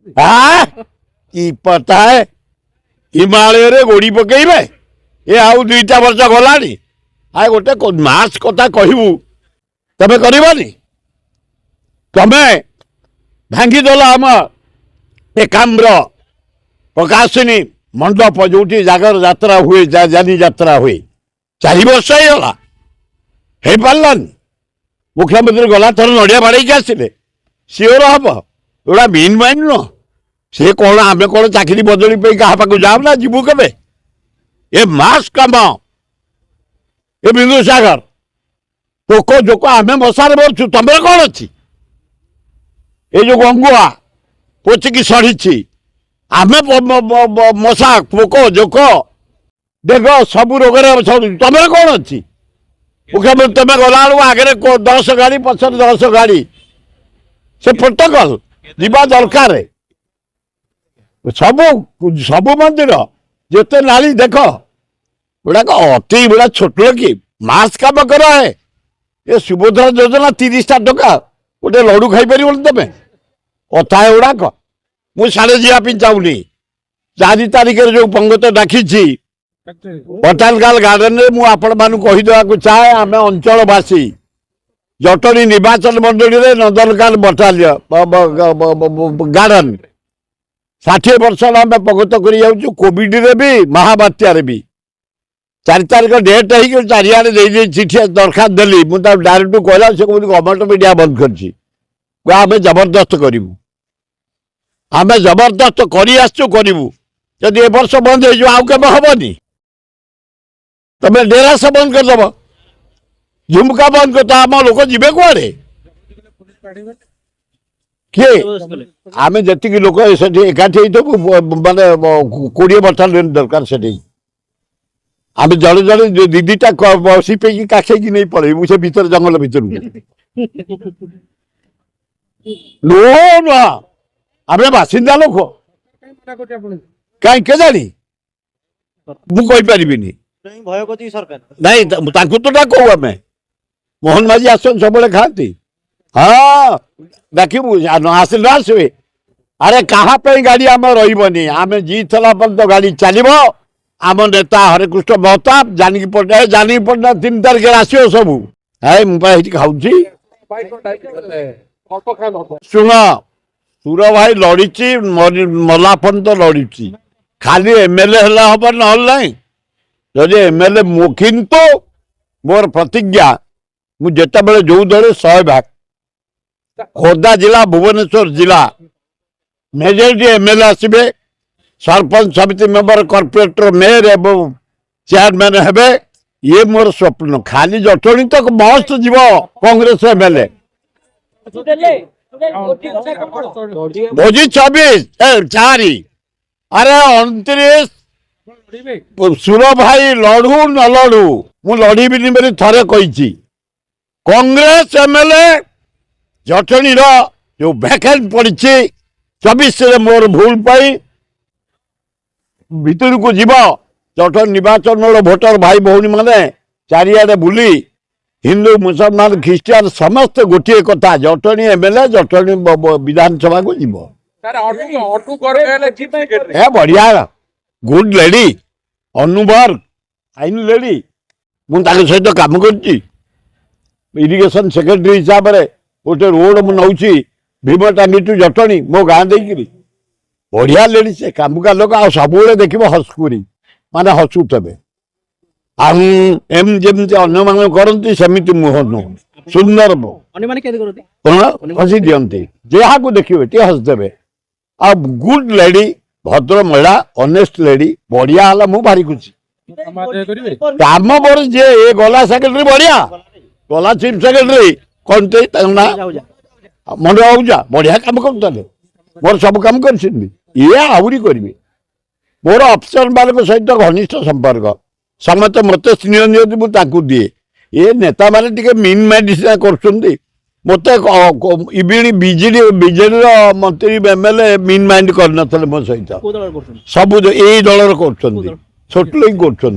हाँ कि पता है हिमालय रे गोड़ी पकेबे ये आउ दुईटा वर्ष गलानी आ गोटे मास कथा कहबू तमे करबनी तमे भांगीदेल आम एकाम्र प्रकाशिनी मंडप जो जागर यात्रा हुए जानी यात्रा हुए 4 वर्ष होगा हो पारानी मुख्यमंत्री गला थर नड़िया बाड़े आसिले सिओर हम एटा मीन माइन नुह सी कौन आम कौन चाकरी बदली पे क्या पाक जाऊना जीवु के ए मास कम ए बिंदु सागर पोक जोक आम मशार मरचु तुम कौन अच्छी ये जो गंगुआ पोचिकी सड़ी आम मशा पोक जोक देख सब रोग तुम कौन अच्छी मुख्यमंत्री तुम गला आगे 10 गाड़ी पचर 10 गाड़ी से प्रोटोकॉल जीवा दरकार सब सब मंदिर जिते नाली देख गुड़ाक अति गुड़ा छोट कि मास काम कर ये सुभद्रा योजना 30टा टका गोटे लड़ू खाई पार तुम कथा गुड़ाक मुझे जावाई चाहूनी 4 तारिख जो पंगत डाकी बोटानिकाल गार्डन में मुझे चाहे आम अंचलवासी जटणी निर्वाचन मंडली में नंदनकान गार्डन 60 वर्ष आम प्रगत कर कोविड रे भी महाबात्यार भी 4 तारिख डेट हो चारिड़े चिठी दरखास्त देली मुझे डायरेक्ट कहला से गवर्नमेंट मीडिया बंद कर आम जबरदस्त करूँ आम जबरदस्त करूँ जदि ए वर्ष बंद हो आउ के हेनी तुम डेरा से बंद करदेव झुमका बंद कर आम लोक जीवे कुआड़े किए आम जी लोक एकाठी मानने 20 बटालियन दरकार से आम जड़े जड़े दीदीटा बसी पे काखेकी नहीं पड़े से भीतर जंगल भीतर नुह नुह आम बासिंदा लोक कहीं केजाणी मुझे नहीं तो डाक आम मोहन माझी आसन सब खाती हाँ देखू आसिल आसवे अरे कहा गाड़ी आम रही आम जीतला पर्यटन गाड़ी चलो आम नेता हरेकृष्ण महताब जानकी पट्टनायक 3 तारिख आसो सब है मुझे खाऊ शुण सुर भाई लड़ी मला पर्यटन लड़ी खाली एमएलए हम ना जदि एमएलए किंतु मोर प्रतिज्ञा मुझे जो दल 100 भाग खोर्धा जिला भुवनेश्वर जिला मेजोरिटी एमएलए आसबे सरपंच समिति मेंबर कॉर्पोरेटर मेयर एवं चेयरमैन हेबे ये मोर स्वप्न खाली जटणी तक मस्त जीव कांग्रेस एमएलए भोजी 24 अरे 29 सुर भाई लड़ू न लड़ू मु लड़बी बोली थरे कही कांग्रेस एमएलए जटणी जो वैकेंट पड़ी 24 मोर भूल पाई भीतर को जीव जटणी निर्वाचन भोटर भाई भौणी माने चारिआडे बुली हिंदू मुसलमान ख्रीस्टान समस्त गोटे कथा जटणी एमएलए जटणी विधानसभा को जीव बढ़िया गुड लेडी अनुबर फाइन लेडी मुझे सहित कम कर इरिगेशन सेक्रेटरी हिसाब से गोटे रोड मुझे भीमटांगी टू जटणी मो गाँ देकरी बढ़िया लेडी से कामुका लोक आ सब देख हसकुरी माने हसुथे जमी अन्य मान करती सेमती मुह नुह सुंदर हसी दिखती जहाँ को देखिए टे हसदेवे आ गुड लेडी भद्र महिला ऑनेस्ट लेडी बढ़िया है मु भारी खुशी काम मोर जे ए गला सेक्रेटरी बढ़िया गला चीफ सेक्रेटरी कौन मन आऊजा बढ़िया काम कर मोर सब काम कर ये आहरी करी मोर अफसर मान सहित घनिष्ठ संपर्क समस्त मत स्नेह नियति मुझे दिए ये नेता मैंने मीन मेडिसिन कर मत बिजेडी मंत्री एमएलए मीन माइंड कर मो सहित सब यही दलर कर छोट लोग कर